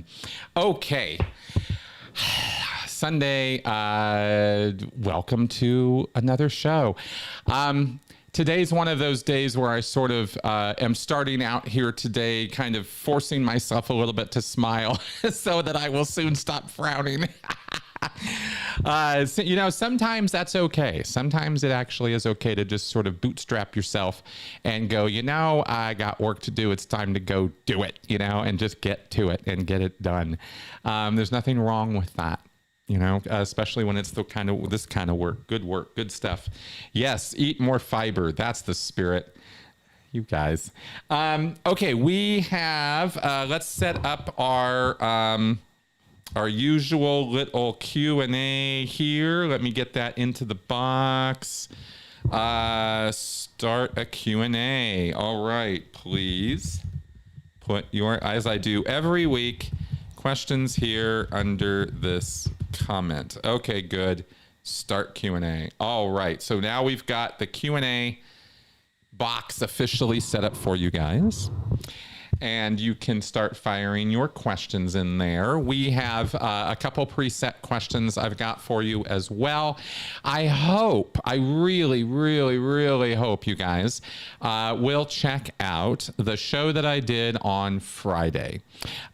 in. Okay. Sunday, welcome to another show. Today's one of those days where I sort of am starting out here today, kind of forcing myself a little bit to smile so that I will soon stop frowning. So, you know, sometimes that's okay. Sometimes it actually is okay to just sort of bootstrap yourself and go, you know, I got work to do. It's time to go do it, you know, and just get to it and get it done. There's nothing wrong with that. You know, especially when it's this kind of work, good stuff. Yes, eat more fiber. That's the spirit. You guys. Okay, we have, let's set up our usual little Q&A here. Let me get that into the box. Start a Q&A. All right, please put your, as I do every week, questions here under this comment. Okay, good. Start Q&A. All right. So now we've got the Q&A box officially set up for you guys. And you can start firing your questions in there. We have a couple preset questions I've got for you as well. I really, really, really hope you guys will check out the show that I did on Friday.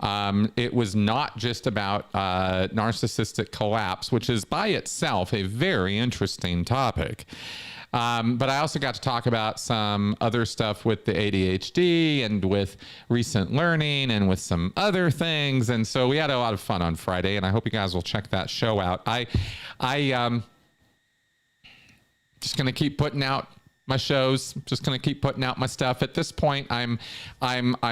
It was not just about narcissistic collapse, which is by itself a very interesting topic. But I also got to talk about some other stuff with the ADHD and with recent learning and with some other things. And so we had a lot of fun on Friday, and I hope you guys will check that show out. I just going to keep putting out my shows, just going to keep putting out my stuff. At this point, I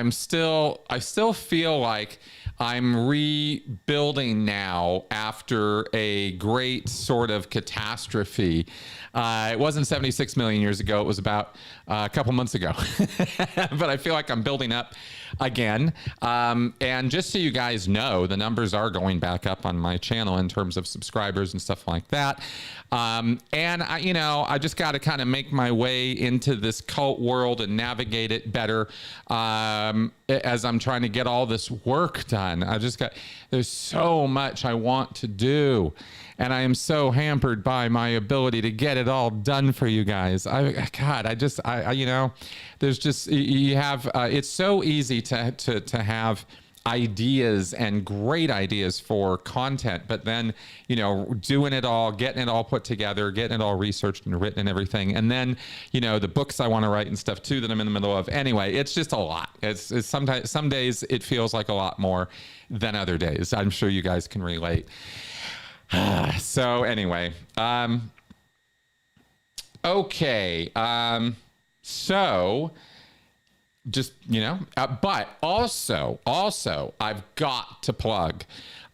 still feel like I'm rebuilding now after a great sort of catastrophe. It wasn't 76 million years ago. It was about a couple months ago. But I feel like I'm building up again. And just so you guys know, the numbers are going back up on my channel in terms of subscribers and stuff like that. And I just got to kind of make my way into this cult world and navigate it better as I'm trying to get all this work done. There's so much I want to do, and I am so hampered by my ability to get it all done for you guys. It's so easy to have ideas and great ideas for content, but then, you know, doing it all, getting it all put together, getting it all researched and written and everything. And then, you know, the books I want to write and stuff too, that I'm in the middle of. Anyway, it's just a lot. It's sometimes, some days it feels like a lot more than other days. I'm sure you guys can relate. So anyway, okay. So just, you know, but also I've got to plug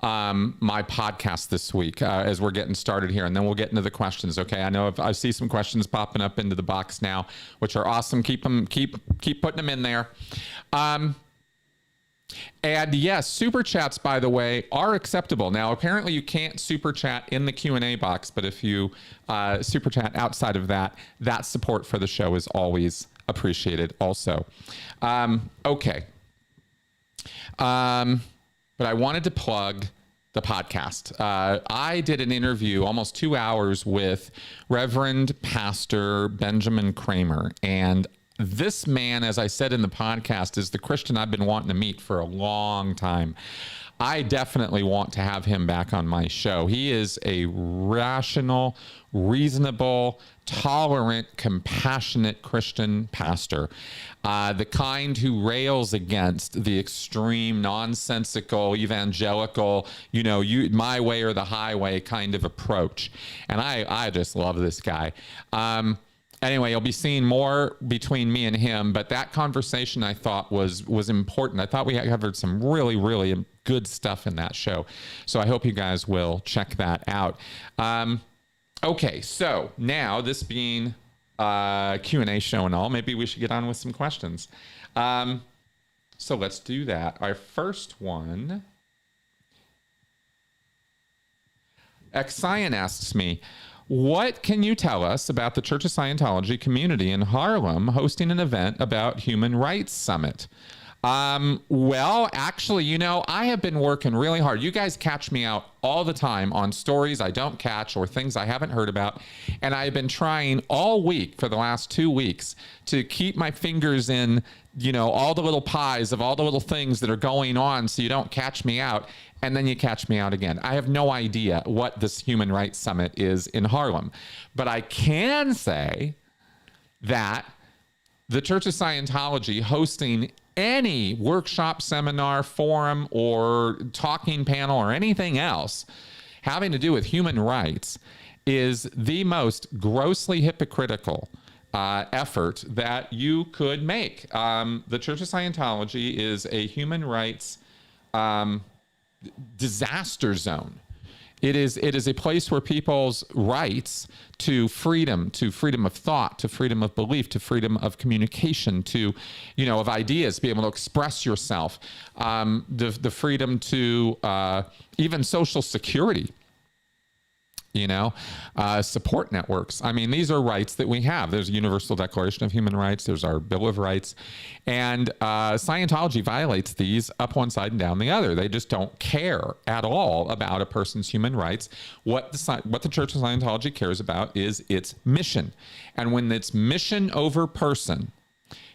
my podcast this week as we're getting started here, and then we'll get into the questions. Okay, I know I see some questions popping up into the box now, which are awesome. Keep putting them in there. And yes, super chats, by the way, are acceptable. Now, apparently you can't super chat in the Q&A box, but if you super chat outside of that, that support for the show is always appreciated also. Okay. But I wanted to plug the podcast. I did an interview, almost 2 hours, with Reverend Pastor Benjamin Kramer. And this man, as I said in the podcast, is the Christian I've been wanting to meet for a long time. I definitely want to have him back on my show. He is a rational, reasonable, tolerant, compassionate Christian pastor. The kind who rails against the extreme, nonsensical, evangelical, you know, my way or the highway kind of approach. And I just love this guy. Anyway, you'll be seeing more between me and him, but that conversation I thought was important. I thought we covered some really, really good stuff in that show. So I hope you guys will check that out. Okay, so now this being a Q&A show and all, maybe we should get on with some questions. So let's do that. Our first one, Xion asks me, what can you tell us about the Church of Scientology community in Harlem hosting an event about Human Rights Summit? Well, actually, I have been working really hard. You guys catch me out all the time on stories I don't catch or things I haven't heard about. And I've been trying all week for the last 2 weeks to keep my fingers in, all the little pies of all the little things that are going on so you don't catch me out. And then you catch me out again. I have no idea what this Human Rights Summit is in Harlem. But I can say that the Church of Scientology hosting any workshop, seminar, forum, or talking panel, or anything else having to do with human rights is the most grossly hypocritical effort that you could make. The Church of Scientology is a human rights disaster zone. It is a place where people's rights to freedom of thought, to freedom of belief, to freedom of communication, to, of ideas, be able to express yourself, the freedom to even social security, support networks. I mean, these are rights that we have. There's a Universal Declaration of Human Rights. There's our Bill of Rights. And Scientology violates these up one side and down the other. They just don't care at all about a person's human rights. What the Church of Scientology cares about is its mission. And when it's mission over person,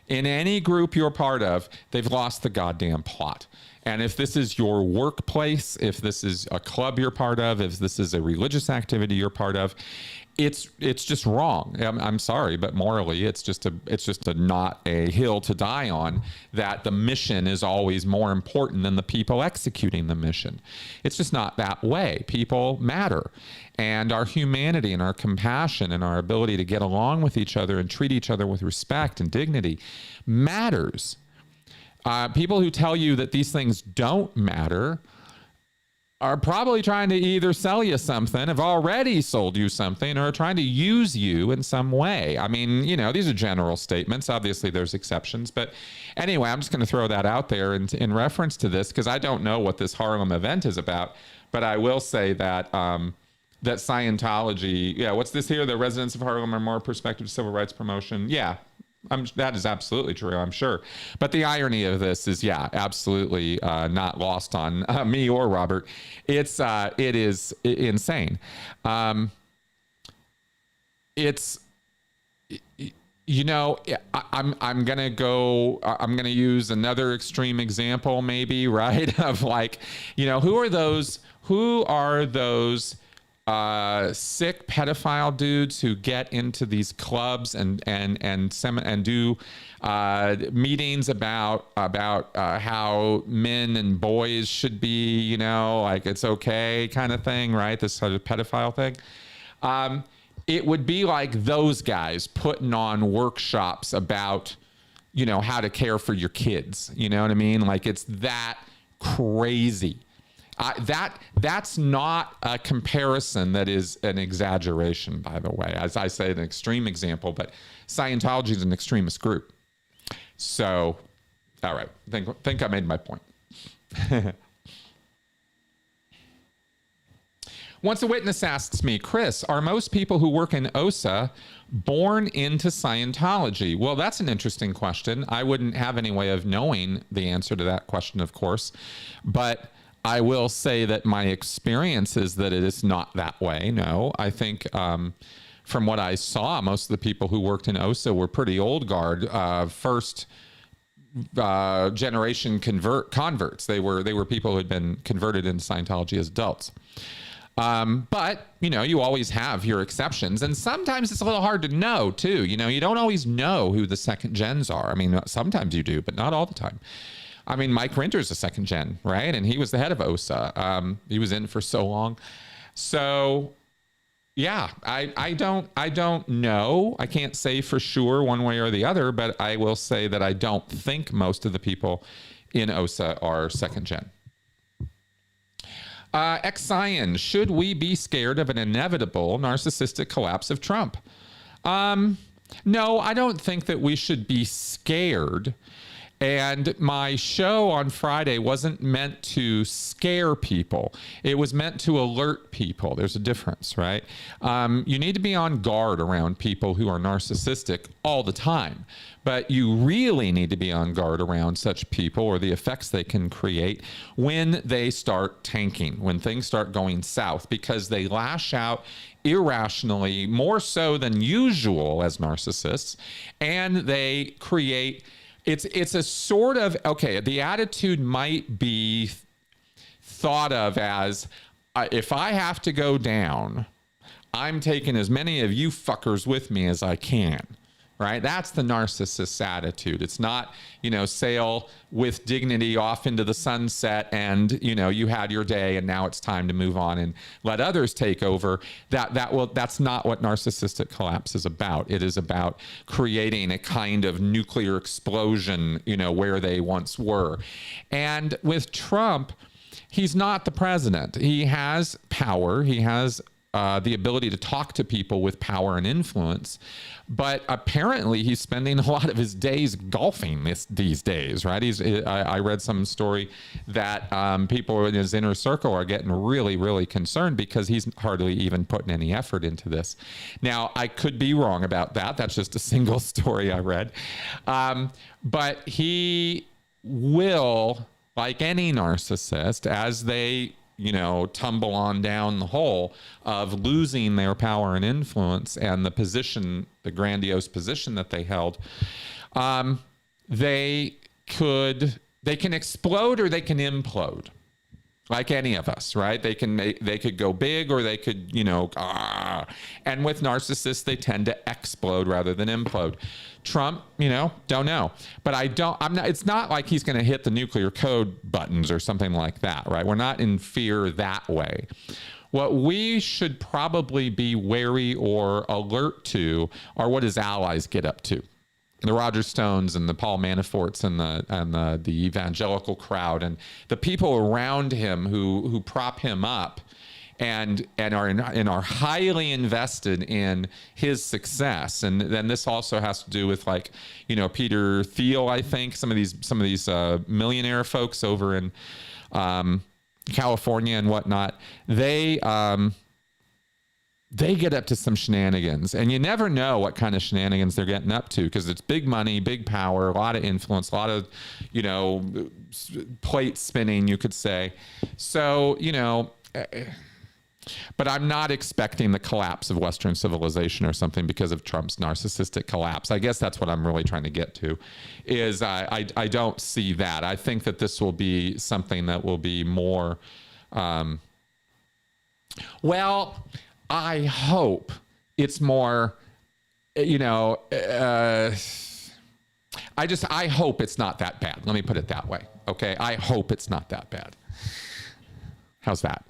in any group you're part of, they've lost the goddamn plot. And if this is your workplace, if this is a club you're part of, if this is a religious activity you're part of, it's just wrong. I'm sorry, but morally, it's just a not a hill to die on, that the mission is always more important than the people executing the mission. It's just not that way. People matter. And our humanity and our compassion and our ability to get along with each other and treat each other with respect and dignity matters. People who tell you that these things don't matter are probably trying to either sell you something, have already sold you something, or are trying to use you in some way. I mean, these are general statements. Obviously, there's exceptions. But anyway, I'm just going to throw that out there in reference to this, because I don't know what this Harlem event is about. But I will say that that Scientology, what's this here? The residents of Harlem are more perspective to civil rights promotion. Yeah. That is absolutely true, I'm sure. But the irony of this is, absolutely not lost on me or Robert. It is insane. I'm gonna use another extreme example, maybe, right? Of who are those sick pedophile dudes who get into these clubs and do meetings about how men and boys should be, it's okay kind of thing, right? This sort of pedophile thing. It would be like those guys putting on workshops about, how to care for your kids. You know what I mean? Like, it's that crazy. That's not a comparison. That is an exaggeration, by the way. As I say, an extreme example, but Scientology is an extremist group. So, all right, think I made my point. Once a witness asks me, Chris, are most people who work in OSA born into Scientology? Well, that's an interesting question. I wouldn't have any way of knowing the answer to that question, of course, but I will say that my experience is that it is not that way. No, I think from what I saw, most of the people who worked in OSA were pretty old guard, first generation converts. They were people who had been converted into Scientology as adults. But, you always have your exceptions. And sometimes it's a little hard to know, too. You don't always know who the second gens are. I mean, sometimes you do, but not all the time. I mean, Mike Rinter's a second gen, right? And he was the head of OSA. He was in for so long. So, yeah, I don't know. I can't say for sure one way or the other, but I will say that I don't think most of the people in OSA are second gen. Xenu, should we be scared of an inevitable narcissistic collapse of Trump? No, I don't think that we should be scared. And my show on Friday wasn't meant to scare people. It was meant to alert people. There's a difference, right? You need to be on guard around people who are narcissistic all the time. But you really need to be on guard around such people or the effects they can create when they start tanking, when things start going south, because they lash out irrationally, more so than usual as narcissists, and they create... It's a sort of, okay, the attitude might be thought of as, if I have to go down, I'm taking as many of you fuckers with me as I can, right? That's the narcissist's attitude. It's not, sail with dignity off into the sunset and, you had your day and now it's time to move on and let others take over. That's not what narcissistic collapse is about. It is about creating a kind of nuclear explosion, where they once were. And with Trump, he's not the president. He has power. He has the ability to talk to people with power and influence. But apparently he's spending a lot of his days golfing these days, right? I read some story that people in his inner circle are getting really, really concerned because he's hardly even putting any effort into this. Now, I could be wrong about that. That's just a single story I read. But he will, like any narcissist, as they tumble on down the hole of losing their power and influence and the grandiose position that they held, they can explode or they can implode, like any of us, right? They could go big or they could, and with narcissists, they tend to explode rather than implode. Trump, don't know. But it's not like he's going to hit the nuclear code buttons or something like that, right? We're not in fear that way. What we should probably be wary or alert to are what his allies get up to. The Roger Stones and the Paul Manaforts and the evangelical crowd and the people around him who prop him up and are highly invested in his success. And then this also has to do with Peter Thiel, I think, some of these millionaire folks over in California and whatnot. They get up to some shenanigans, and you never know what kind of shenanigans they're getting up to because it's big money, big power, a lot of influence, a lot of, plate spinning, you could say. So, but I'm not expecting the collapse of Western civilization or something because of Trump's narcissistic collapse. I guess that's what I'm really trying to get to, is I don't see that. I think that this will be something that will be more, I hope it's more, I hope it's not that bad. Let me put it that way. Okay. I hope it's not that bad. How's that?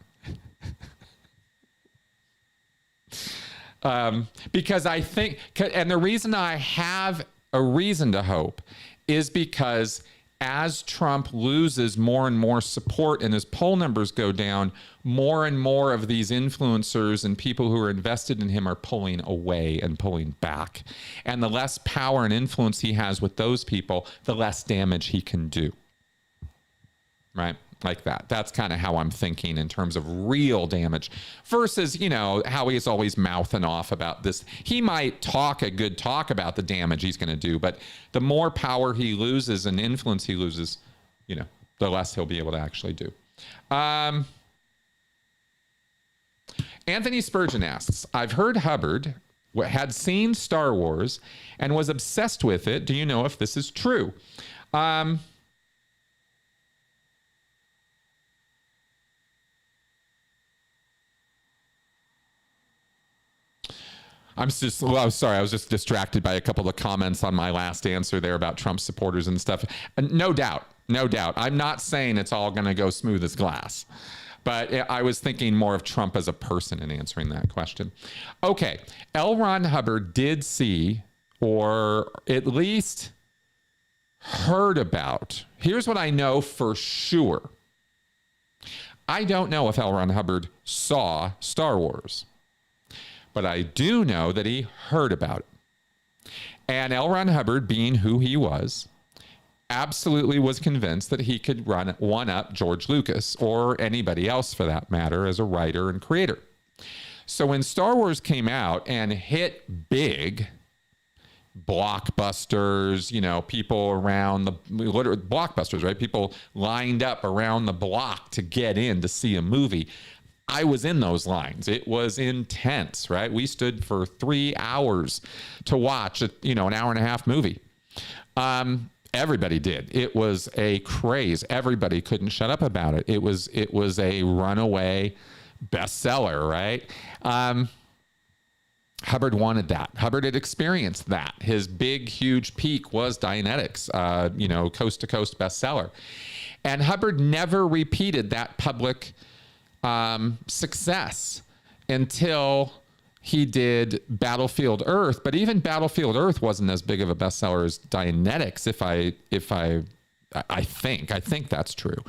Because I think, and the reason I have a reason to hope is because as Trump loses more and more support and his poll numbers go down, more and more of these influencers and people who are invested in him are pulling away and pulling back. And the less power and influence he has with those people, the less damage he can do. Right? Like that. That's kind of how I'm thinking in terms of real damage versus, how he's always mouthing off about this. He might talk a good talk about the damage he's going to do, but the more power he loses and influence he loses, the less he'll be able to actually do. Anthony Spurgeon asks, I've heard Hubbard had seen Star Wars and was obsessed with it. Do you know if this is true? Sorry, I was just distracted by a couple of comments on my last answer there about Trump supporters and stuff. No doubt. I'm not saying it's all going to go smooth as glass, but I was thinking more of Trump as a person in answering that question. Okay, L. Ron Hubbard did see, or at least heard about. Here's what I know for sure. I don't know if L. Ron Hubbard saw Star Wars, but I do know that he heard about it. And L. Ron Hubbard, being who he was, absolutely was convinced that he could one up George Lucas, or anybody else for that matter, as a writer and creator. So when Star Wars came out and hit big, blockbusters, you know, people around the blockbusters, right? People lined up around the block to get in to see a movie. I was in those lines. It was intense, right? We stood for 3 hours to watch a, you know, an hour and a half movie. Everybody did. It was a craze. Everybody couldn't shut up about it. It was a runaway bestseller, right? Hubbard wanted that. Hubbard had experienced that. His big, huge peak was Dianetics, you know, coast to coast bestseller. And Hubbard never repeated that public success until he did Battlefield Earth. But even Battlefield Earth wasn't as big of a bestseller as Dianetics, I think that's true.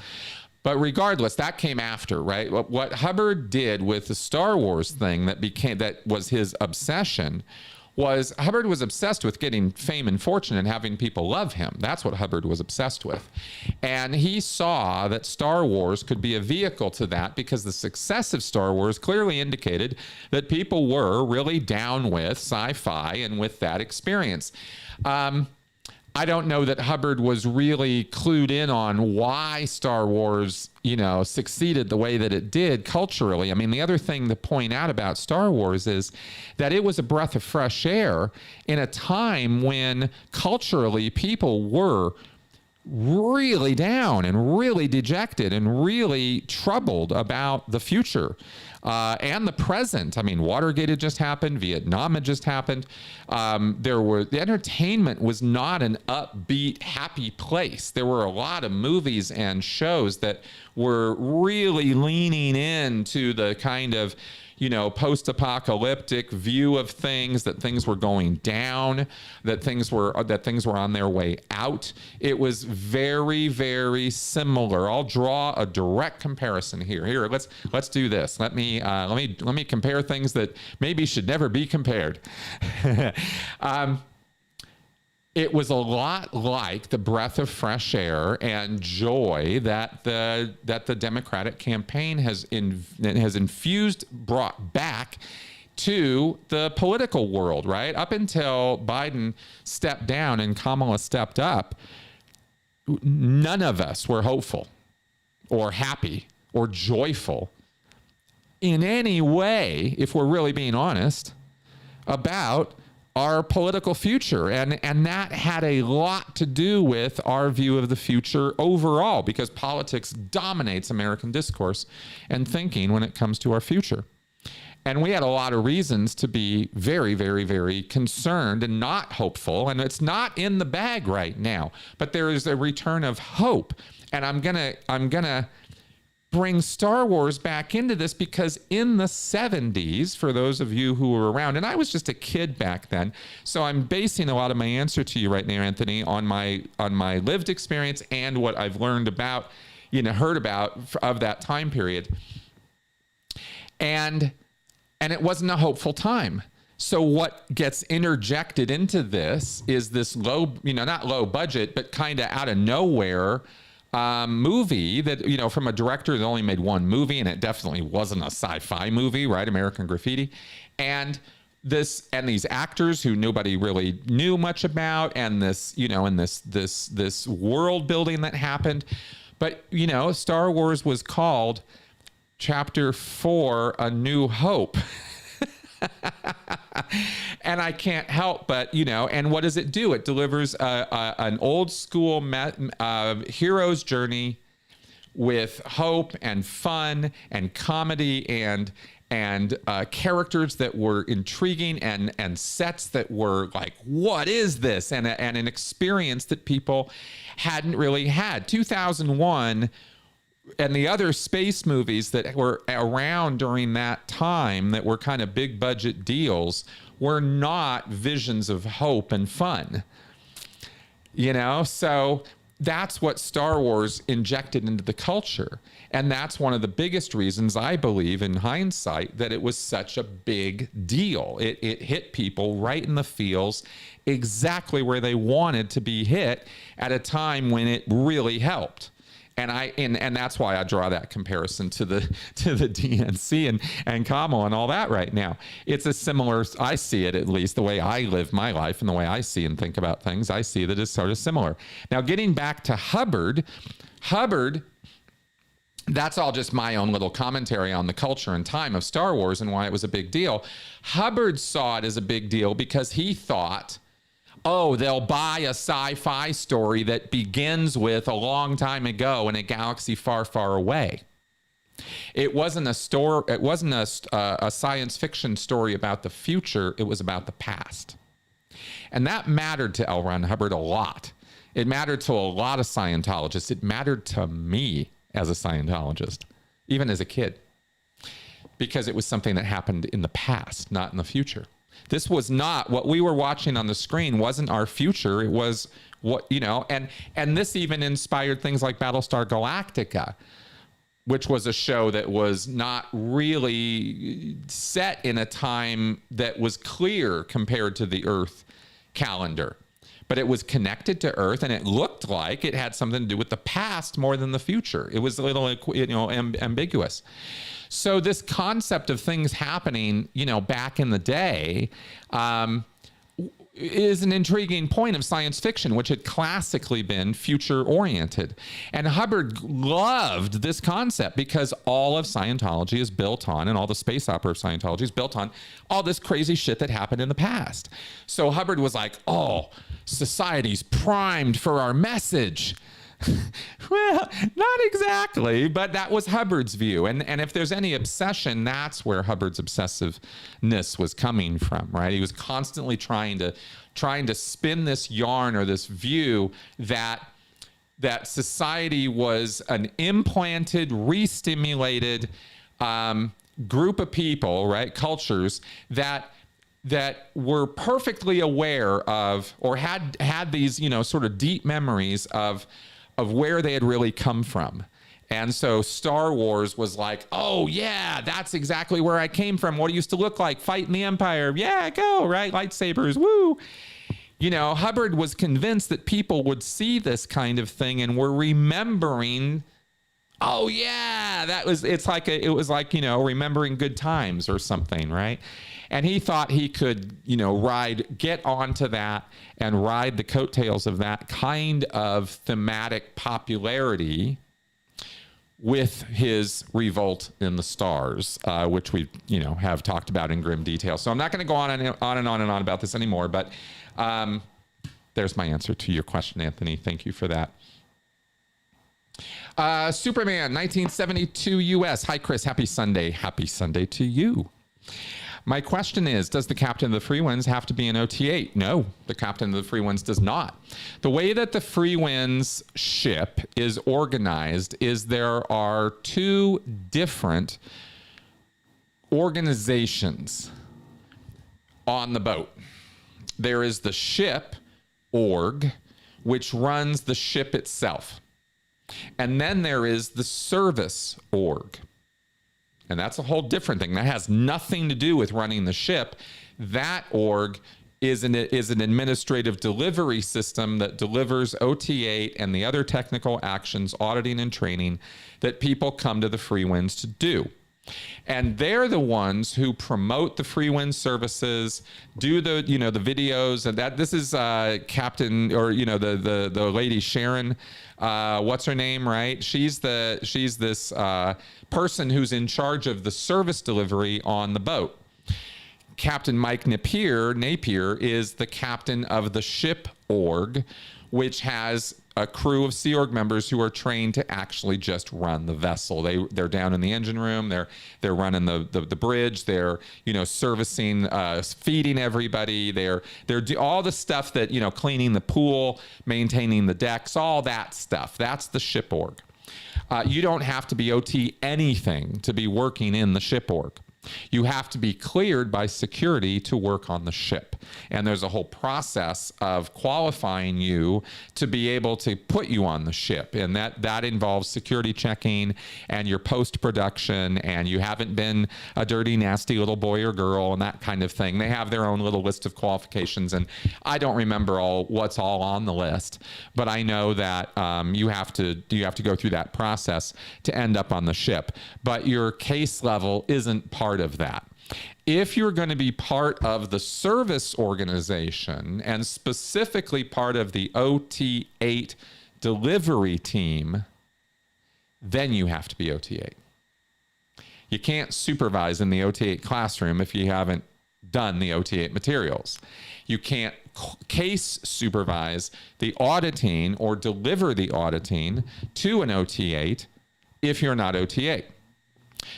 But regardless, that came after, right? What Hubbard did with the Star Wars thing that was his obsession was Hubbard was obsessed with getting fame and fortune and having people love him. That's what Hubbard was obsessed with. And he saw that Star Wars could be a vehicle to that, because the success of Star Wars clearly indicated that people were really down with sci-fi and with that experience. I don't know that Hubbard was really clued in on why Star Wars, you know, succeeded the way that it did culturally. I mean, the other thing to point out about Star Wars is that it was a breath of fresh air in a time when culturally people were really down and really dejected and really troubled about the future and the present. I mean, Watergate had just happened. Vietnam had just happened. The entertainment was not an upbeat, happy place. There were a lot of movies and shows that were really leaning into the kind of, you know, post-apocalyptic view of things, that things were going down, that things were on their way out. It was very, very similar. I'll draw a direct comparison here. Here, let's do this. Let me compare things that maybe should never be compared. It was a lot like the breath of fresh air and joy that the Democratic campaign has brought back to the political world, right? Up until Biden stepped down and Kamala stepped up, none of us were hopeful or happy or joyful in any way, if we're really being honest, about our political future. And that had a lot to do with our view of the future overall, because politics dominates American discourse and thinking when it comes to our future. And we had a lot of reasons to be very, very, very concerned and not hopeful. And it's not in the bag right now, but there is a return of hope. And I'm gonna bring Star Wars back into this, because in the 70s, for those of you who were around, and I was just a kid back then, so I'm basing a lot of my answer to you right now, Anthony, on my lived experience and what I've learned about, you know, heard about of that time period. And it wasn't a hopeful time. So what gets interjected into this is this low, you know, not low budget, but kind of out of nowhere movie that, you know, from a director that only made one movie, and it definitely wasn't a sci-fi movie, right? American Graffiti. And these actors who nobody really knew much about, and this, you know, and this world building that happened. But, you know, Star Wars was called Chapter 4, A New Hope. And I can't help but, you know, and what does it do? It delivers an old school hero's journey with hope and fun and comedy and characters that were intriguing and sets that were like, what is this? And an experience that people hadn't really had. 2001 and the other space movies that were around during that time that were kind of big budget deals were not visions of hope and fun, you know? So that's what Star Wars injected into the culture. And that's one of the biggest reasons, I believe, in hindsight, that it was such a big deal. It hit people right in the feels, exactly where they wanted to be hit at a time when it really helped. And that's why I draw that comparison to the DNC and Kamala and all that right now. It's a similar, I see it, at least the way I live my life and the way I see and think about things, I see that it's sort of similar. Now, getting back to Hubbard, that's all just my own little commentary on the culture and time of Star Wars and why it was a big deal. Hubbard saw it as a big deal because he thought, oh, they'll buy a sci-fi story that begins with a long time ago in a galaxy far, far away. It wasn't a story. It wasn't a science fiction story about the future. It was about the past. And that mattered to L. Ron Hubbard a lot. It mattered to a lot of Scientologists. It mattered to me as a Scientologist, even as a kid, because it was something that happened in the past, not in the future. This was not what we were watching on the screen, wasn't our future. It was what, you know, and this even inspired things like Battlestar Galactica, which was a show that was not really set in a time that was clear compared to the Earth calendar. But it was connected to Earth, and it looked like it had something to do with the past more than the future. It was a little, you know, ambiguous. So this concept of things happening, you know, back in the day, is an intriguing point of science fiction, which had classically been future-oriented. And Hubbard loved this concept because all of Scientology is built on, and all the space opera of Scientology is built on, all this crazy shit that happened in the past. So Hubbard was like, oh, society's primed for our message. Well, not exactly, but that was Hubbard's view. And if there's any obsession, that's where Hubbard's obsessiveness was coming from, right? He was constantly trying to spin this yarn or this view that society was an implanted, re-stimulated group of people, right? Cultures that were perfectly aware of, or had these, you know, sort of deep memories of where they had really come from. And so Star Wars was like, oh yeah, that's exactly where I came from. What it used to look like, fighting the Empire. Yeah, go, right? Lightsabers, woo. You know, Hubbard was convinced that people would see this kind of thing and were remembering, oh yeah, it was like, you know, remembering good times or something, right? And he thought he could, you know, get onto that and ride the coattails of that kind of thematic popularity with his Revolt in the Stars, which we, you know, have talked about in grim detail. So I'm not going to go on and on about this anymore, but there's my answer to your question, Anthony. Thank you for that. Superman, 1972 US. Hi, Chris. Happy Sunday. Happy Sunday to you. My question is, does the captain of the Freewinds have to be an OT-8? No, the captain of the Freewinds does not. The way that the Freewinds ship is organized is there are two different organizations on the boat. There is the ship org, which runs the ship itself. And then there is the service org. And that's a whole different thing. That has nothing to do with running the ship. That org is an administrative delivery system that delivers OT-8 and the other technical actions, auditing and training that people come to the Freewinds to do. And they're the ones who promote the Freewind services, do the, you know, the videos, and that this is Captain, or, you know, the lady Sharon, what's her name, right? She's this person who's in charge of the service delivery on the boat. Captain Mike Napier is the captain of the ship org, which has a crew of Sea Org members who are trained to actually just run the vessel. They're down in the engine room. They're running the bridge. They're, you know, servicing, feeding everybody. They're all the stuff that, you know, cleaning the pool, maintaining the decks, all that stuff. That's the ship org. You don't have to be OT anything to be working in the ship org. You have to be cleared by security to work on the ship. And there's a whole process of qualifying you to be able to put you on the ship. And that involves security checking and your post-production, and you haven't been a dirty, nasty little boy or girl and that kind of thing. They have their own little list of qualifications, and I don't remember what's all on the list, but I know that you have to go through that process to end up on the ship. But your case level isn't part of that. If you're going to be part of the service organization, and specifically part of the OT8 delivery team, then you have to be OT8. You can't supervise in the OT8 classroom if you haven't done the OT8 materials. You can't case supervise the auditing or deliver the auditing to an OT8 if you're not OT8.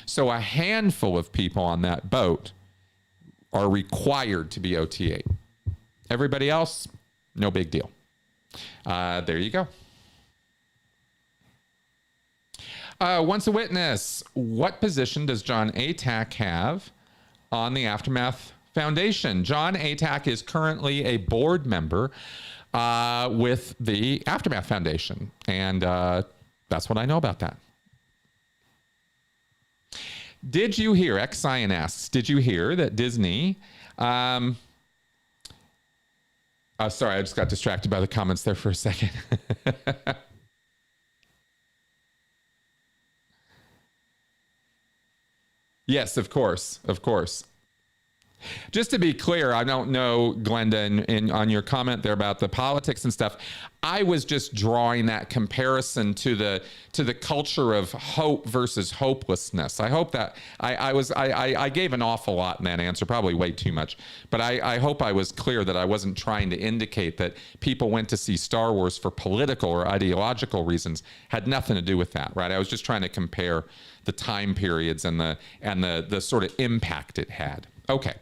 So a handful of people on that boat are required to be OT8. Everybody else, no big deal. There you go. Once a witness, what position does John Atack have on the Aftermath Foundation? John Atack is currently a board member with the Aftermath Foundation, and that's what I know about that. Did you hear, X-Cyan asks, did you hear that Disney, sorry, I just got distracted by the comments there for a second. Yes, of course, of course. Just to be clear, I don't know, Glenda, on your comment there about the politics and stuff, I was just drawing that comparison to the culture of hope versus hopelessness. I hope that I gave an awful lot in that answer, probably way too much, but I hope I was clear that I wasn't trying to indicate that people went to see Star Wars for political or ideological reasons. Had nothing to do with that, right? I was just trying to compare the time periods and the sort of impact it had. Okay.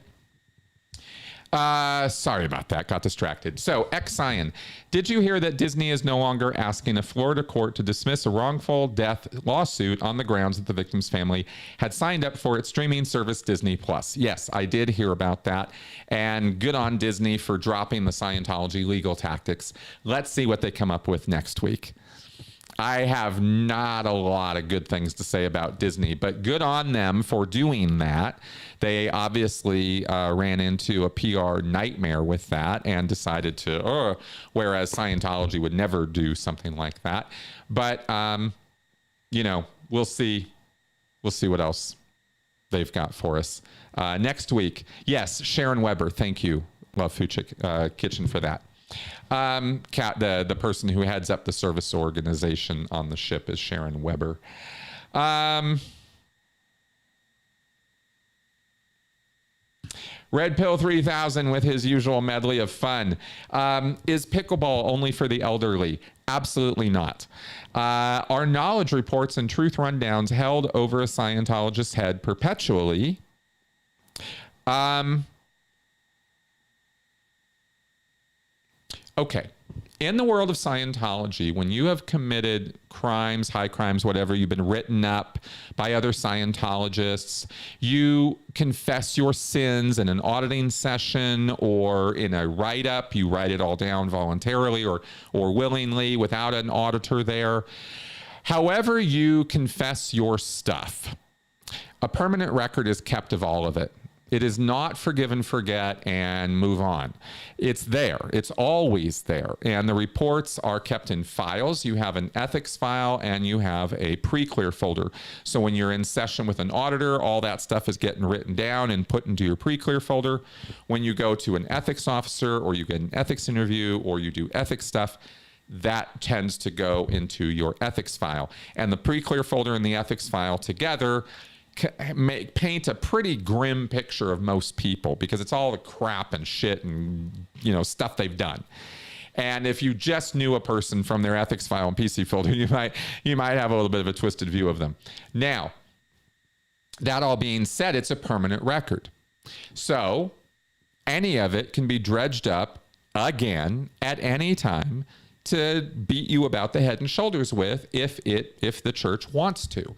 Sorry about that. Got distracted. So, X-Cyan, did you hear that Disney is no longer asking a Florida court to dismiss a wrongful death lawsuit on the grounds that the victim's family had signed up for its streaming service, Disney Plus? Yes, I did hear about that. And good on Disney for dropping the Scientology legal tactics. Let's see what they come up with next week. I have not a lot of good things to say about Disney, but good on them for doing that. They obviously ran into a PR nightmare with that and decided to, whereas Scientology would never do something like that. But, you know, we'll see what else they've got for us. Next week, yes, Sharon Weber, thank you, Love Food Kitchen, for that. The person who heads up the service organization on the ship is Sharon Weber. Red Pill 3000 with his usual medley of fun. Is pickleball only for the elderly? Absolutely not. Are knowledge reports and truth rundowns held over a Scientologist's head perpetually? Okay. In the world of Scientology, when you have committed crimes, high crimes, whatever, you've been written up by other Scientologists, you confess your sins in an auditing session or in a write-up. You write it all down voluntarily or willingly without an auditor there. However you confess your stuff, a permanent record is kept of all of it. It is not forgive and forget and move on. It's there. It's always there. And the reports are kept in files. You have an ethics file and you have a pre-clear folder. So when you're in session with an auditor, all that stuff is getting written down and put into your pre-clear folder. When you go to an ethics officer or you get an ethics interview or you do ethics stuff, that tends to go into your ethics file. And the pre-clear folder and the ethics file together paint a pretty grim picture of most people because it's all the crap and shit and, you know, stuff they've done. And if you just knew a person from their ethics file and PC folder, you might have a little bit of a twisted view of them. Now, that all being said, it's a permanent record. So any of it can be dredged up again at any time to beat you about the head and shoulders with if the church wants to.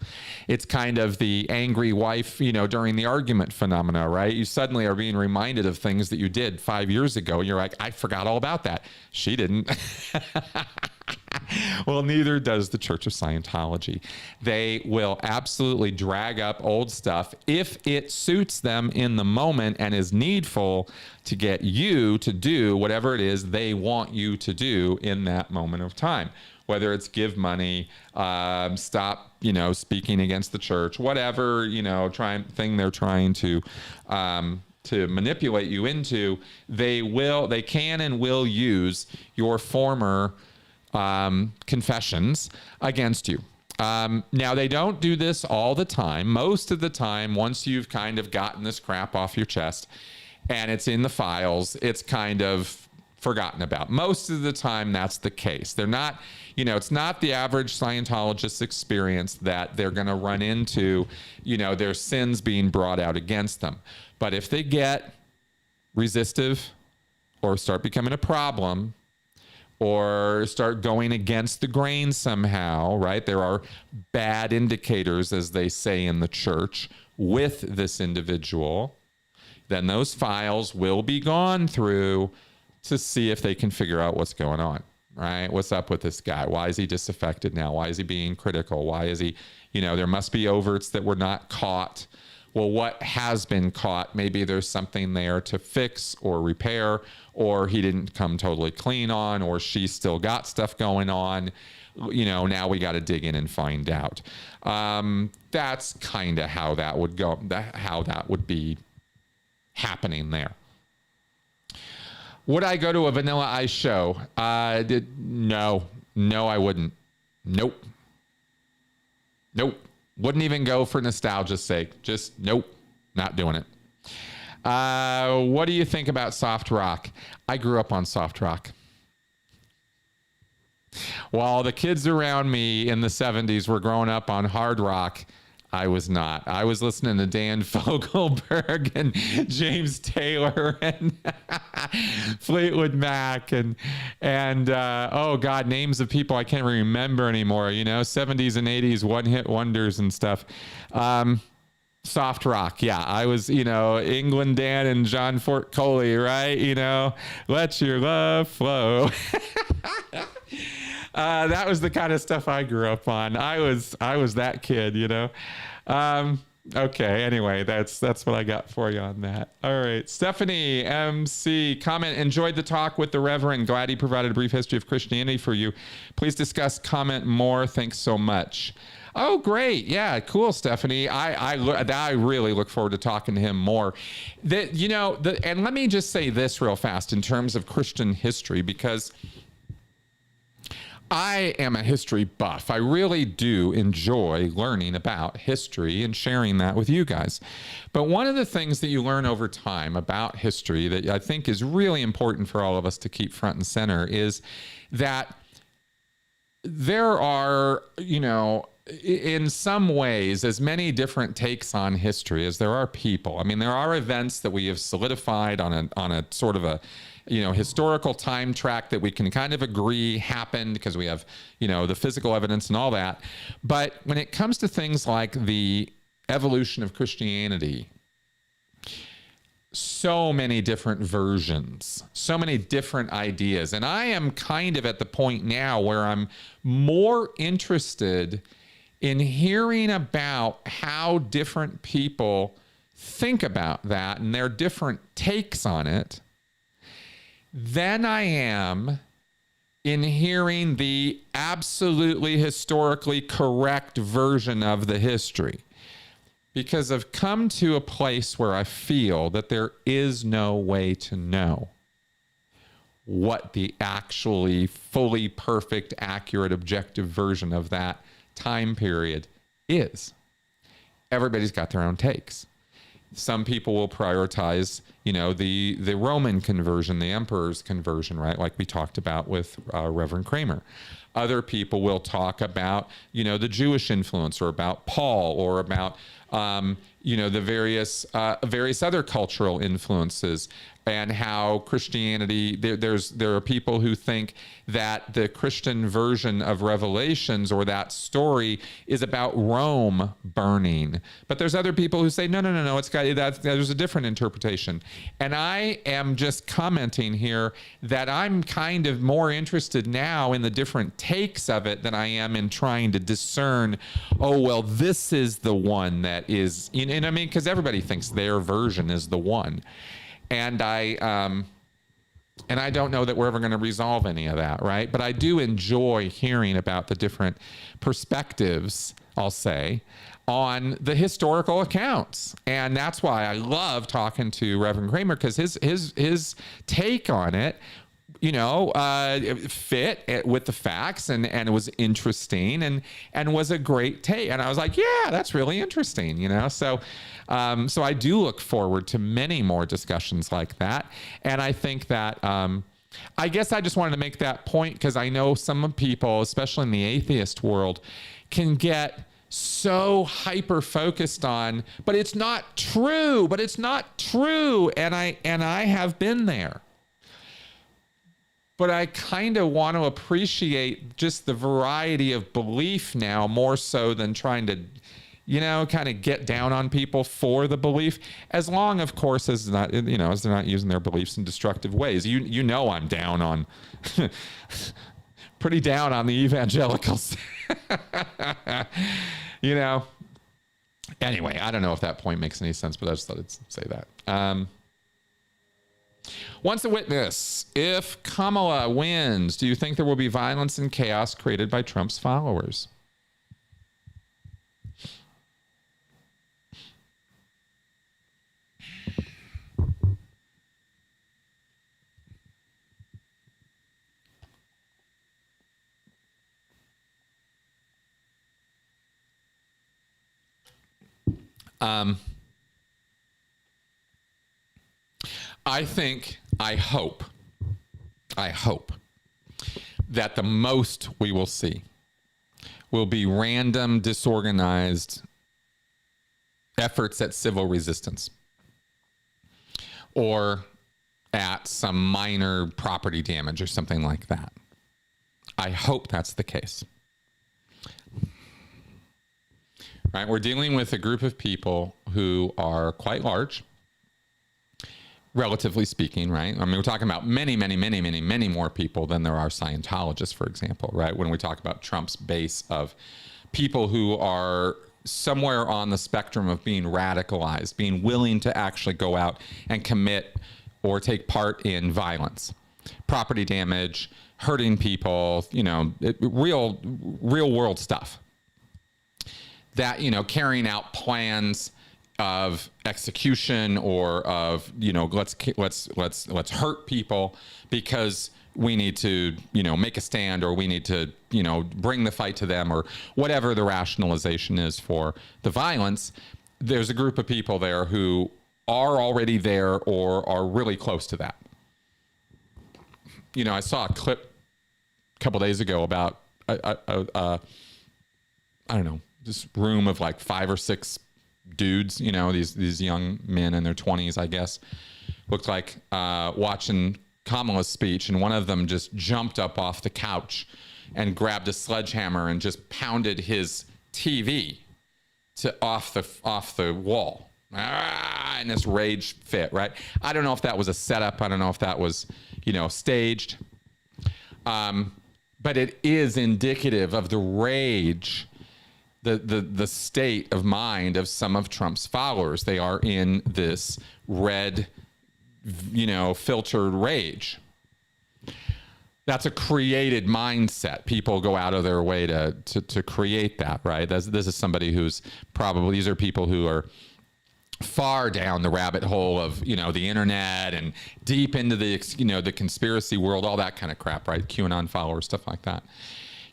It's kind of the angry wife, during the argument phenomena, right? You suddenly are being reminded of things that you did 5 years ago. And you're like, I forgot all about that. She didn't. Well, neither does the Church of Scientology. They will absolutely drag up old stuff if it suits them in the moment and is needful to get you to do whatever it is they want you to do in that moment of time. Whether it's give money, stop, speaking against the church, whatever, thing they're trying to manipulate you into, they can and will use your former confessions against you. Now, they don't do this all the time. Most of the time, once you've kind of gotten this crap off your chest and it's in the files, it's kind of forgotten about. Most of the time, that's the case. They're not, it's not the average Scientologist experience that they're going to run into, their sins being brought out against them. But if they get resistive or start becoming a problem, or start going against the grain somehow, right? There are bad indicators, as they say in the church, with this individual. Then those files will be gone through to see if they can figure out what's going on, right? What's up with this guy? Why is he disaffected now? Why is he being critical? Why is he, there must be overts that were not caught. Well, what has been caught? Maybe there's something there to fix or repair, or he didn't come totally clean on, or she still got stuff going on. Now we got to dig in and find out. That's kind of how that would go, how that would be happening there. Would I go to a Vanilla Ice show? No, I wouldn't. Nope. Wouldn't even go for nostalgia's sake. Just nope, not doing it. What do you think about soft rock? I grew up on soft rock. While the kids around me in the 70s were growing up on hard rock, I was not. I was listening to Dan Fogelberg and James Taylor and Fleetwood Mac and oh God, names of people I can't remember anymore. 70s and 80s one-hit wonders and stuff. Soft rock, yeah. I was, England Dan and John Fort Coley, right? Let your love flow. That was the kind of stuff I grew up on. I was that kid, Okay, anyway, that's what I got for you on that. All right, Stephanie MC, comment, enjoyed the talk with the Reverend. Glad he provided a brief history of Christianity for you. Please discuss, comment more. Thanks so much. Oh, great. Yeah, cool, Stephanie. I really look forward to talking to him more. And let me just say this real fast in terms of Christian history, because I am a history buff. I really do enjoy learning about history and sharing that with you guys. But one of the things that you learn over time about history that I think is really important for all of us to keep front and center is that there are, in some ways, as many different takes on history as there are people. I mean, there are events that we have solidified on a sort of a historical time track that we can kind of agree happened because we have, the physical evidence and all that. But when it comes to things like the evolution of Christianity, so many different versions, so many different ideas. And I am kind of at the point now where I'm more interested in hearing about how different people think about that and their different takes on it than I am in hearing the absolutely historically correct version of the history. Because I've come to a place where I feel that there is no way to know what the actually fully perfect, accurate, objective version of that time period is. Everybody's got their own takes. Some people will prioritize, the Roman conversion, the emperor's conversion, right? Like we talked about with Reverend Kramer. Other people will talk about, the Jewish influence, or about Paul, or about, the various other cultural influences, and how Christianity, there are people who think that the Christian version of Revelations, or that story, is about Rome burning. But there's other people who say, no, there's a different interpretation. And I am just commenting here that I'm kind of more interested now in the different takes of it than I am in trying to discern, this is the one that is, and I mean, because everybody thinks their version is the one. And I don't know that we're ever going to resolve any of that, right? But I do enjoy hearing about the different perspectives, I'll say, on the historical accounts. And that's why I love talking to Reverend Kramer, because his take on it, fit with the facts, and it was interesting, and was a great take. And I was like, yeah, that's really interesting, So I do look forward to many more discussions like that. And I think that, I guess I just wanted to make that point, because I know some people, especially in the atheist world, can get so hyper focused on, but it's not true. And I have been there. But I kind of want to appreciate just the variety of belief now, more so than trying to, kind of get down on people for the belief, as long, of course, as not, as they're not using their beliefs in destructive ways. I'm down on, pretty down on the evangelicals. Anyway, I don't know if that point makes any sense, but I just thought I'd say that. Once a witness, if Kamala wins, do you think there will be violence and chaos created by Trump's followers? I hope that the most we will see will be random, disorganized efforts at civil resistance, or at some minor property damage or something like that. I hope that's the case. Right? We're dealing with a group of people who are quite large, relatively speaking, right? I mean, we're talking about many more people than there are Scientologists, for example, right? When we talk about Trump's base of people who are somewhere on the spectrum of being radicalized, being willing to actually go out and commit or take part in violence, property damage, hurting people, real world stuff. That, carrying out plans of execution, or of, let's hurt people because we need to, make a stand, or we need to, bring the fight to them, or whatever the rationalization is for the violence. There's a group of people there who are already there, or are really close to that. I saw a clip a couple days ago about, I don't know, this room of like 5 or 6 dudes, these young men in their 20s, I guess, looked like watching Kamala's speech, and one of them just jumped up off the couch and grabbed a sledgehammer and just pounded his TV off the wall. In this rage fit, right? I don't know if that was a setup. I don't know if that was, staged. But it is indicative of the rage, the state of mind of some of Trump's followers. They are in this red, filtered rage. That's a created mindset. People go out of their way to create that, right? This is somebody who's probably, these are people who are far down the rabbit hole of, the internet, and deep into the, the conspiracy world, all that kind of crap, right? QAnon followers, stuff like that.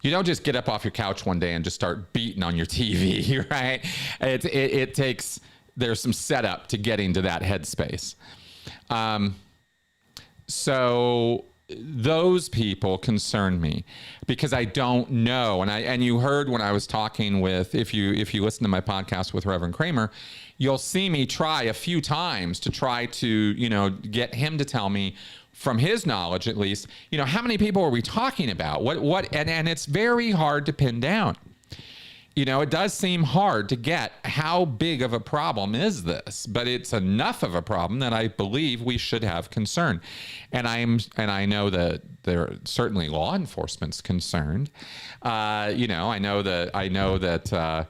You don't just get up off your couch one day and just start beating on your TV, right? It takes, there's some setup to getting to that headspace. So those people concern me because I don't know. And you heard when I was talking with, if you listen to my podcast with Reverend Kramer, you'll see me try a few times to try to, get him to tell me from his knowledge, at least, how many people are we talking about? And it's very hard to pin down. It does seem hard to get how big of a problem is this, but it's enough of a problem that I believe we should have concern. And I know that there are certainly law enforcement's concerned. I know that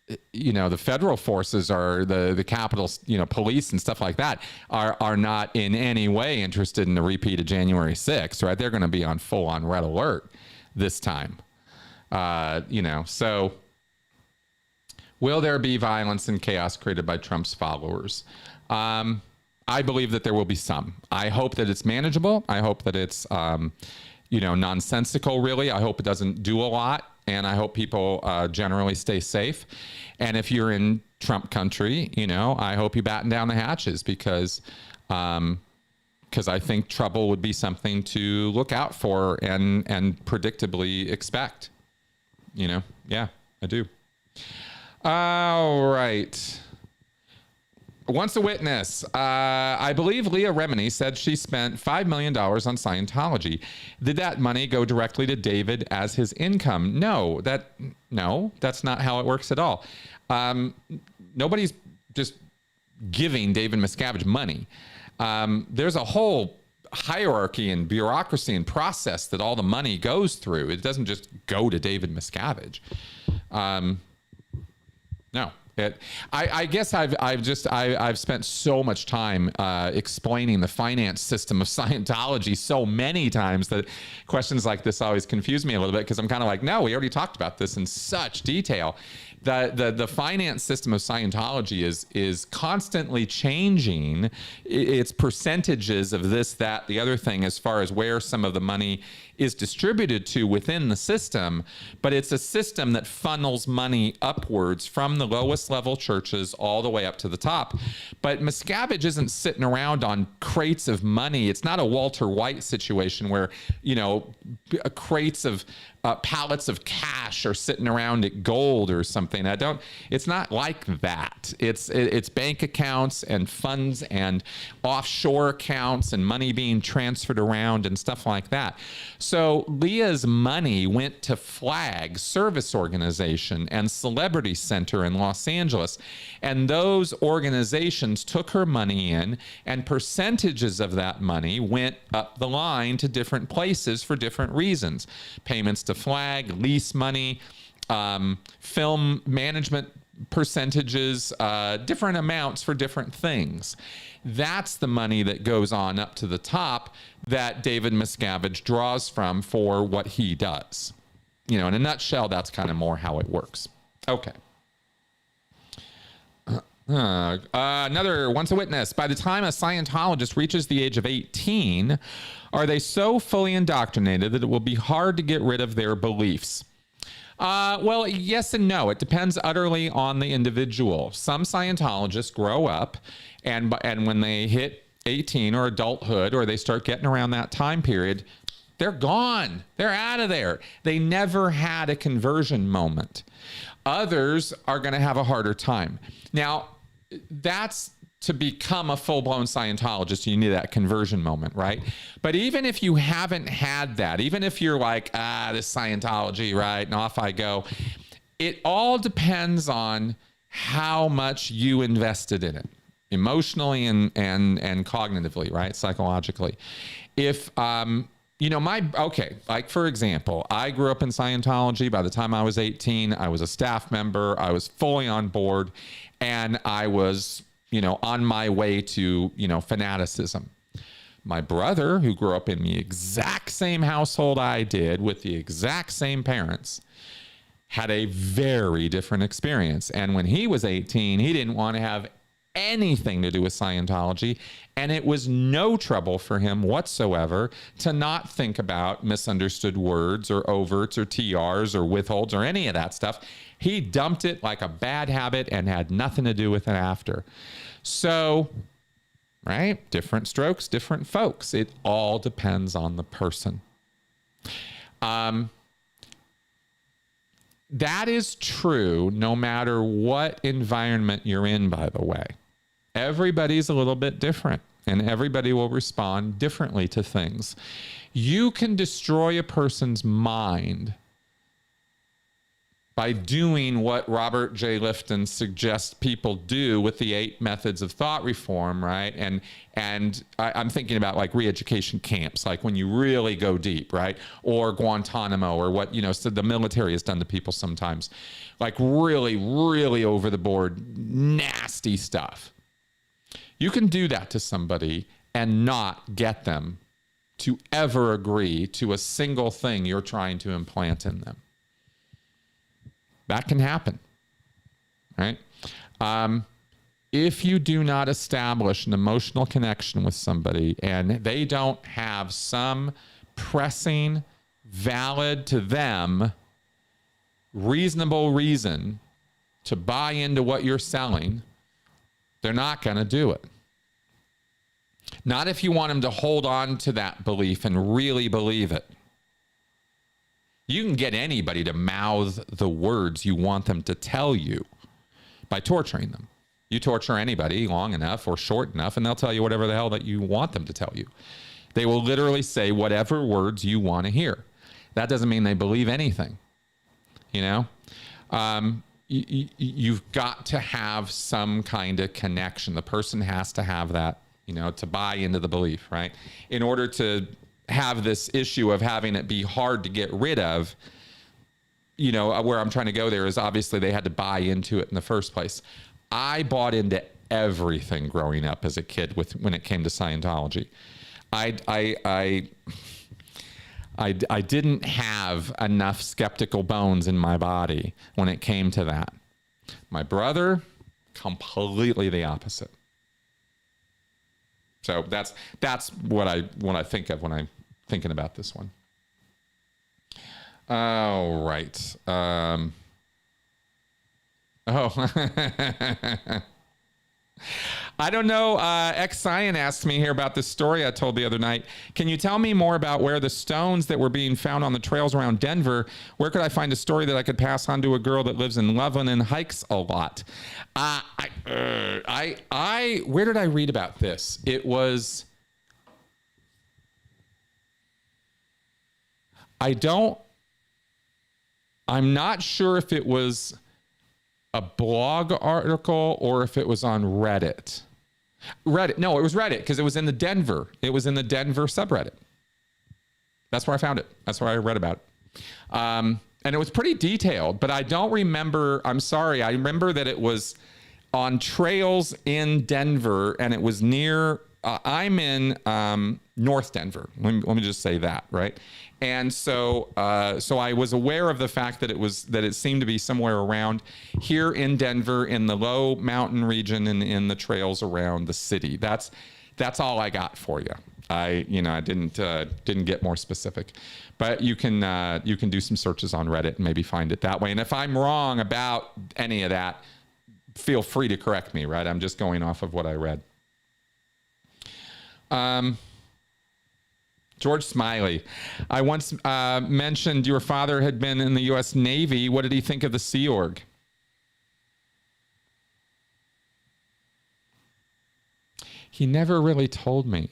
the federal forces are the Capitol, police and stuff like that are not in any way interested in the repeat of January 6th, right? They're going to be on full on red alert this time. So will there be violence and chaos created by Trump's followers? I believe that there will be some. I hope that it's manageable. I hope that it's, nonsensical, really. I hope it doesn't do a lot. And I hope people generally stay safe. And if you're in Trump country, I hope you batten down the hatches because I think trouble would be something to look out for and predictably expect. Yeah, I do. All right. Once a witness, I believe Leah Remini said she spent $5 million on Scientology. Did that money go directly to David as his income? No, that's not how it works at all. Nobody's just giving David Miscavige money. There's a whole hierarchy and bureaucracy and process that all the money goes through. It doesn't just go to David Miscavige. No. I guess I've spent so much time explaining the finance system of Scientology so many times that questions like this always confuse me a little bit because I'm kind of like, no, we already talked about this in such detail. The finance system of Scientology is constantly changing its percentages of this, that, the other thing as far as where some of the money is distributed to within the system, but it's a system that funnels money upwards from the lowest level churches all the way up to the top. But Miscavige isn't sitting around on crates of money. It's not a Walter White situation where, crates of pallets of cash are sitting around at gold or something. It's not like that. It's bank accounts and funds and offshore accounts and money being transferred around and stuff like that. So Leah's money went to Flag Service Organization and Celebrity Center in Los Angeles. And those organizations took her money in, and percentages of that money went up the line to different places for different reasons. Payments to Flag, lease money, film management percentages, different amounts for different things. That's the money that goes on up to the top that David Miscavige draws from for what he does. In a nutshell, that's kind of more how it works. Okay. Another once a witness. By the time a Scientologist reaches the age of 18, are they so fully indoctrinated that it will be hard to get rid of their beliefs? Well, yes and no. It depends utterly on the individual. Some Scientologists grow up, and when they hit 18 or adulthood, or they start getting around that time period, they're gone. They're out of there. They never had a conversion moment. Others are going to have a harder time. Now, that's to become a full-blown Scientologist, you need that conversion moment, right? But even if you haven't had that, even if you're like, this Scientology, right, and off I go, it all depends on how much you invested in it, emotionally and cognitively, right, psychologically. If, like for example, I grew up in Scientology. By the time I was 18, I was a staff member. I was fully on board, and I was on my way to, fanaticism. My brother, who grew up in the exact same household I did with the exact same parents, had a very different experience. And when he was 18, he didn't want to have anything to do with Scientology. And it was no trouble for him whatsoever to not think about misunderstood words or overts or TRs or withholds or any of that stuff. He dumped it like a bad habit and had nothing to do with it after. So right? Different strokes, different folks. It all depends on the person. That is true no matter what environment you're in, by the way. Everybody's a little bit different, and everybody will respond differently to things. You can destroy a person's mind by doing what Robert J. Lifton suggests people do with the 8 methods of thought reform, right? And I'm thinking about like re-education camps, like when you really go deep, right? Or Guantanamo, or what, so the military has done to people sometimes, like really, really over the board, nasty stuff. You can do that to somebody and not get them to ever agree to a single thing you're trying to implant in them. That can happen, right? If you do not establish an emotional connection with somebody and they don't have some pressing, valid to them, reasonable reason to buy into what you're selling, they're not going to do it. Not if you want them to hold on to that belief and really believe it. You can get anybody to mouth the words you want them to tell you by torturing them. You torture anybody long enough or short enough, and they'll tell you whatever the hell that you want them to tell you. They will literally say whatever words you want to hear. That doesn't mean they believe anything. You've got to have some kind of connection. The person has to have that, to buy into the belief, right? In order to have this issue of having it be hard to get rid of, where I'm trying to go there is obviously they had to buy into it in the first place. I bought into everything growing up as a kid when it came to Scientology. I didn't have enough skeptical bones in my body when it came to that. My brother, completely the opposite. So that's what I think of when I'm thinking about this one. All right. I don't know. X-Cyan asked me here about this story I told the other night. Can you tell me more about where the stones that were being found on the trails around Denver? Where could I find a story that I could pass on to a girl that lives in Loveland and hikes a lot? Where did I read about this? It was, I'm not sure if it was a blog article or if it was on Reddit. No, it was Reddit because it was in the Denver subreddit. That's where I found it. That's where I read about it. And it was pretty detailed, but I don't remember. I'm sorry. I remember that it was on trails in Denver and it was near, I'm in North Denver. Let me just say that, right? And so I was aware of the fact that it seemed to be somewhere around here in Denver in the low mountain region and in the trails around the city. That's all I got for you. I didn't get more specific, but you can do some searches on Reddit and maybe find it that way. And if I'm wrong about any of that, feel free to correct me, right? I'm just going off of what I read. George Smiley, I once mentioned your father had been in the U.S. Navy. What did he think of the Sea Org? He never really told me.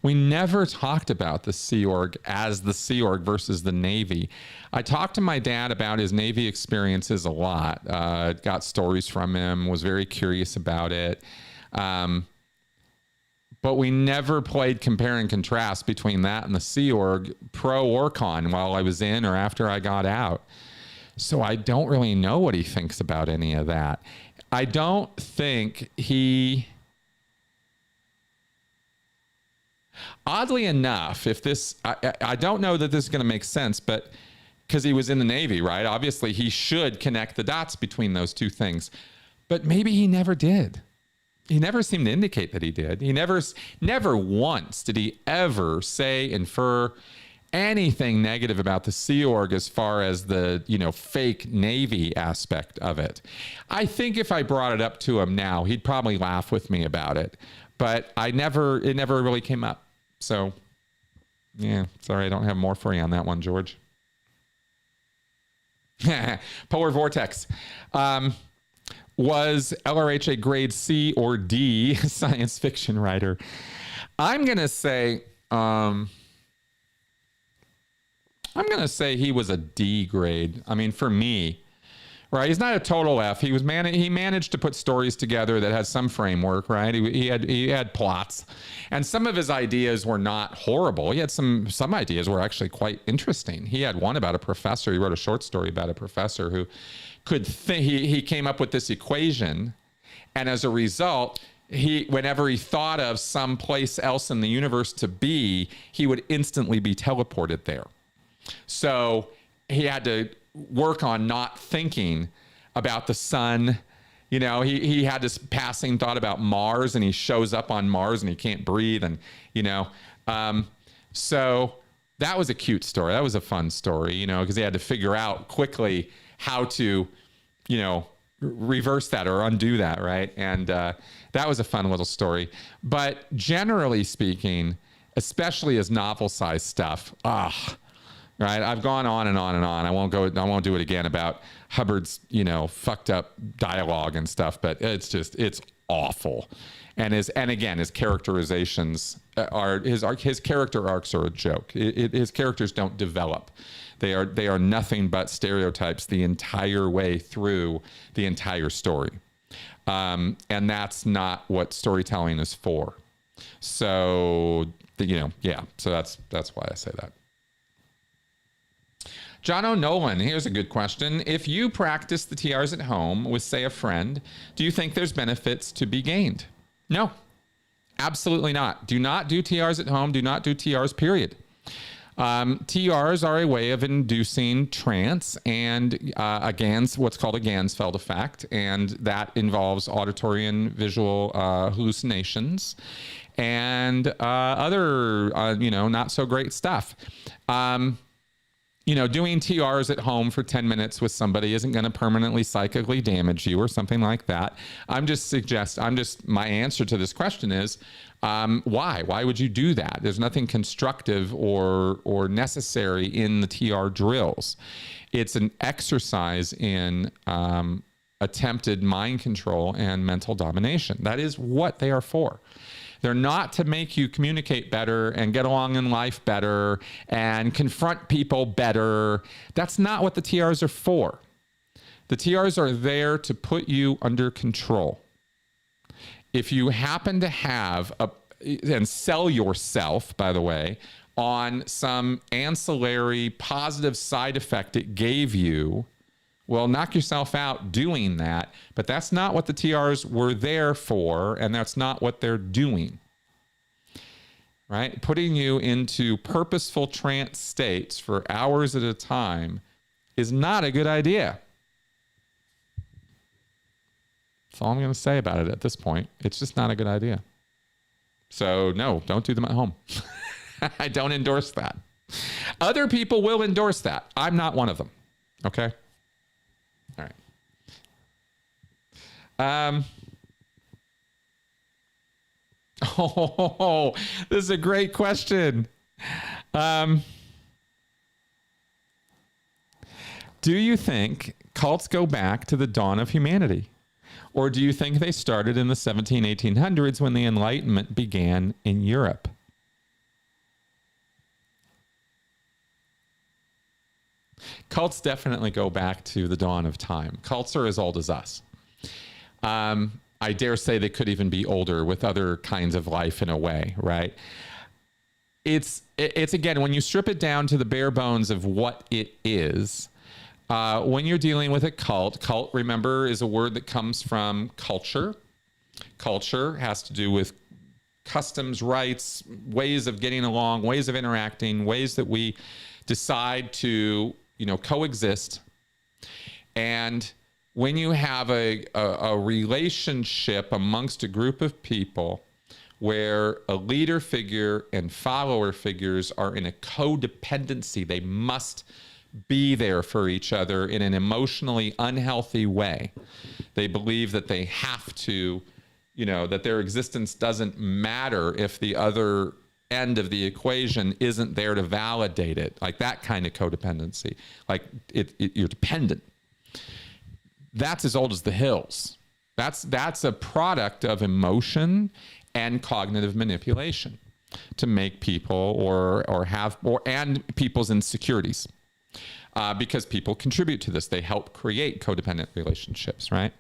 We never talked about the Sea Org as the Sea Org versus the Navy. I talked to my dad about his Navy experiences a lot. Got stories from him, was very curious about it. But we never played compare and contrast between that and the Sea Org, pro or con, while I was in or after I got out. So I don't really know what he thinks about any of that. I don't think he... Oddly enough, if this... I don't know that this is going to make sense, but because he was in the Navy, right? Obviously, he should connect the dots between those two things. But maybe he never did. He never seemed to indicate that he did. He never once did he ever say, infer anything negative about the Sea Org as far as the, fake Navy aspect of it. I think if I brought it up to him now, he'd probably laugh with me about it. But it never really came up. So, yeah, sorry, I don't have more for you on that one, George. Polar Vortex. Was LRH a grade C or D science fiction writer? I'm going to say he was a D grade. I mean, for me, right? He's not a total F. He managed to put stories together that had some framework, right? He had plots, and some of his ideas were not horrible. He had some ideas were actually quite interesting. He had one about a professor. He wrote a short story about a professor who could he came up with this equation, and as a result, whenever he thought of some place else in the universe to be, he would instantly be teleported there. So he had to work on not thinking about the sun. He had this passing thought about Mars, and he shows up on Mars and he can't breathe. And, so that was a cute story. That was a fun story, because he had to figure out quickly how to, reverse that or undo that. Right. And that was a fun little story. But generally speaking, especially as novel size stuff, right. I've gone on and on and on. I won't do it again about Hubbard's, fucked up dialogue and stuff, but it's awful. And his characterizations his character arcs are a joke. His characters don't develop. They are nothing but stereotypes the entire way through the entire story. And that's not what storytelling is for. So, so that's why I say that. John O'Nolan, here's a good question. If you practice the TRs at home with, say, a friend, do you think there's benefits to be gained? No, absolutely not. Do not do TRs at home. Do not do TRs, period. TRs are a way of inducing trance and what's called a Gansfeld effect, and that involves auditory and visual hallucinations and other, not so great stuff. Doing TRs at home for 10 minutes with somebody isn't going to permanently psychically damage you or something like that. My answer to this question is, why? Why would you do that? There's nothing constructive or necessary in the TR drills. It's an exercise in attempted mind control and mental domination. That is what they are for. They're not to make you communicate better and get along in life better and confront people better. That's not what the TRs are for. The TRs are there to put you under control. If you happen to have and sell yourself, by the way, on some ancillary positive side effect it gave you, well, knock yourself out doing that, but that's not what the TRs were there for, and that's not what they're doing. Right? Putting you into purposeful trance states for hours at a time is not a good idea. That's all I'm going to say about it at this point. It's just not a good idea. So no, don't do them at home. I don't endorse that. Other people will endorse that. I'm not one of them. Okay? All right. This is a great question. Do you think cults go back to the dawn of humanity? Or do you think they started in the 1800s when the Enlightenment began in Europe? Cults definitely go back to the dawn of time. Cults are as old as us. I dare say they could even be older with other kinds of life in a way, right? It's again, when you strip it down to the bare bones of what it is, when you're dealing with a cult, remember, is a word that comes from culture. Culture has to do with customs, rights, ways of getting along, ways of interacting, ways that we decide to, coexist. And when you have a relationship amongst a group of people where a leader figure and follower figures are in a codependency. They must be there for each other in an emotionally unhealthy way. They believe that they have to, that their existence doesn't matter if the other end of the equation isn't there to validate it. Like that kind of codependency. Like you're dependent. That's as old as the hills. That's a product of emotion and cognitive manipulation to make people and people's insecurities. Because people contribute to this. They help create codependent relationships, right?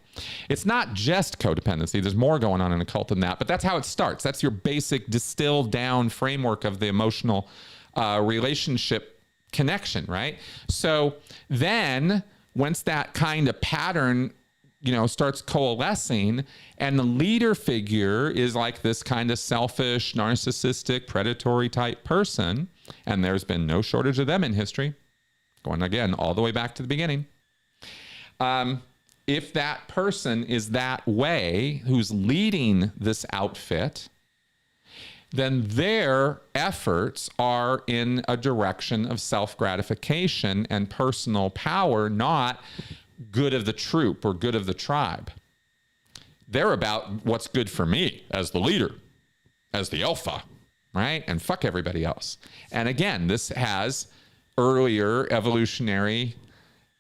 It's not just codependency. There's more going on in a cult than that, but that's how it starts. That's your basic distilled down framework of the emotional relationship connection, right? So then once that kind of pattern, starts coalescing and the leader figure is like this kind of selfish, narcissistic, predatory type person, and there's been no shortage of them in history, going again all the way back to the beginning. If that person is that way, who's leading this outfit, then their efforts are in a direction of self-gratification and personal power, not good of the troop or good of the tribe. They're about what's good for me as the leader, as the alpha, right? And fuck everybody else. And again, this has earlier evolutionary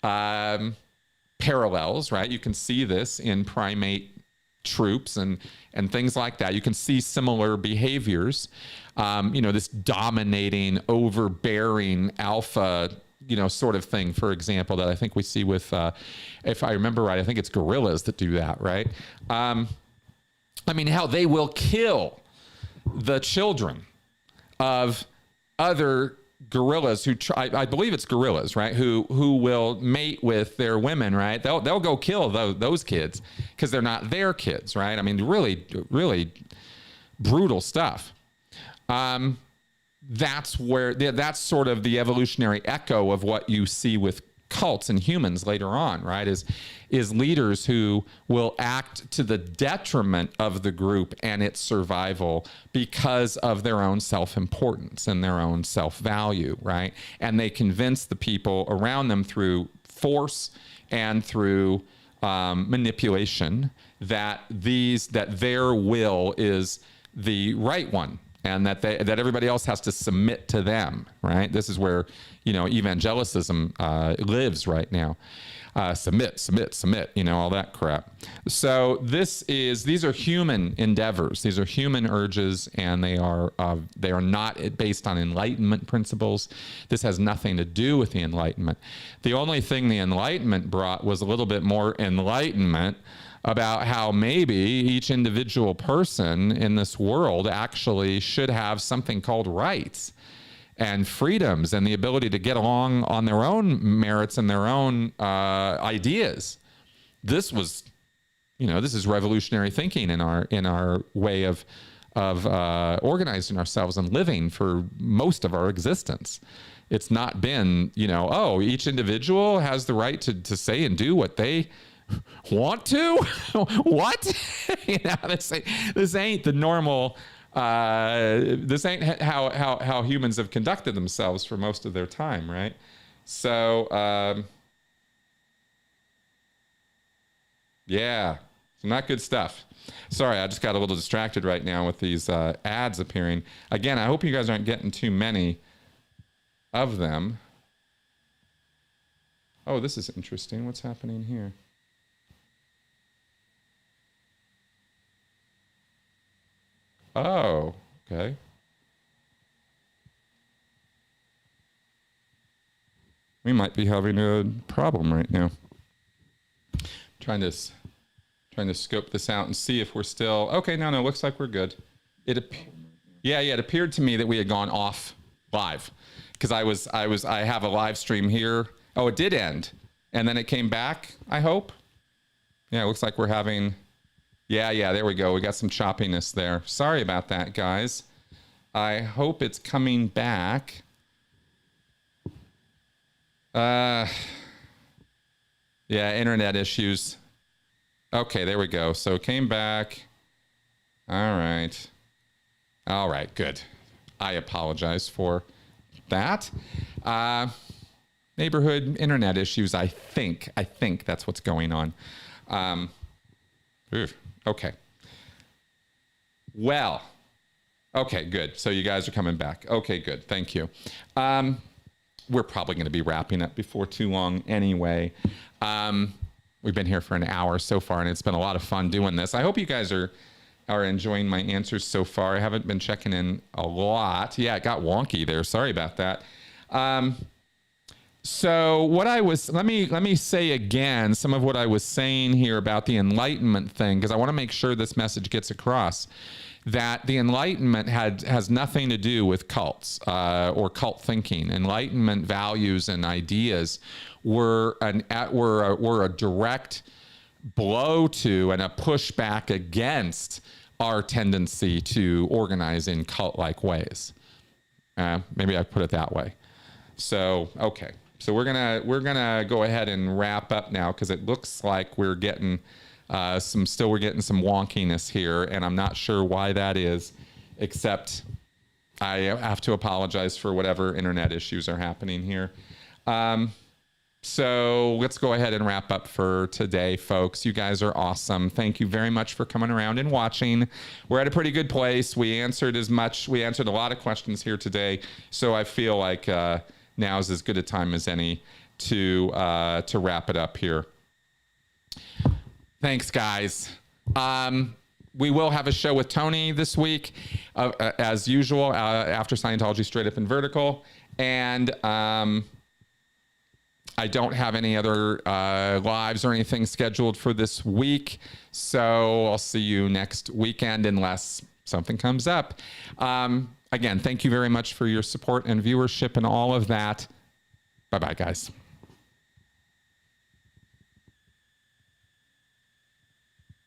parallels, right? You can see this in primate troops and things like that. You can see similar behaviors, this dominating, overbearing alpha, sort of thing, for example, that I think we see with, if I remember right, I think it's gorillas that do that, right? How they will kill the children of other gorillas who try, I believe it's gorillas, right? Who will mate with their women, right? They'll go kill those kids because they're not their kids, right? Really, really brutal stuff. That's sort of the evolutionary echo of what you see with cults and humans later on, right? Is leaders who will act to the detriment of the group and its survival because of their own self-importance and their own self-value, right? And they convince the people around them through force and through manipulation that their will is the right one, and that everybody else has to submit to them, right? This is where, evangelicism lives right now. Submit, all that crap. So these are human endeavors. These are human urges, and they are not based on Enlightenment principles. This has nothing to do with the Enlightenment. The only thing the Enlightenment brought was a little bit more enlightenment about how maybe each individual person in this world actually should have something called rights and freedoms and the ability to get along on their own merits and their own ideas. This is revolutionary thinking in our way of organizing ourselves and living for most of our existence. It's not been, each individual has the right to say and do what they want to. What? This ain't the normal. This ain't how humans have conducted themselves for most of their time, right? So yeah, not good stuff. Sorry, I just got a little distracted right now with these ads appearing. Again, I hope you guys aren't getting too many of them. Oh, this is interesting. What's happening here? Oh, okay. We might be having a problem right now. Trying to scope this out and see if we're still okay. No, looks like we're good. It appeared to me that we had gone off live because I have a live stream here. Oh, it did end, and then it came back. I hope. Yeah, it looks like we're having. Yeah, there we go. We got some choppiness there. Sorry about that, guys. I hope it's coming back. Yeah, internet issues. Okay, there we go. So it came back. All right. All right, good. I apologize for that. Neighborhood internet issues, I think that's what's going on. Okay. Well, okay, good. So you guys are coming back. Okay, good. Thank you. We're probably going to be wrapping up before too long anyway. We've been here for an hour so far, and it's been a lot of fun doing this. I hope you guys are enjoying my answers so far. I haven't been checking in a lot. Yeah, it got wonky there. Sorry about that. So what I was, let me say again some of what I was saying here about the Enlightenment thing, because I want to make sure this message gets across, that the Enlightenment has nothing to do with cults or cult thinking. Enlightenment values and ideas were a direct blow to and a pushback against our tendency to organize in cult-like ways. Maybe I put it that way. So, okay. So we're gonna go ahead and wrap up now, because it looks like we're getting some wonkiness here, and I'm not sure why that is, except I have to apologize for whatever internet issues are happening here. So let's go ahead and wrap up for today, folks. You guys are awesome. Thank you very much for coming around and watching. We're at a pretty good place. We answered a lot of questions here today, so I feel like now is as good a time as any to wrap it up here. Thanks, guys. We will have a show with Tony this week, as usual, after Scientology Straight Up and Vertical. And I don't have any other lives or anything scheduled for this week. So I'll see you next weekend unless something comes up. Again, thank you very much for your support and viewership and all of that. Bye-bye, guys.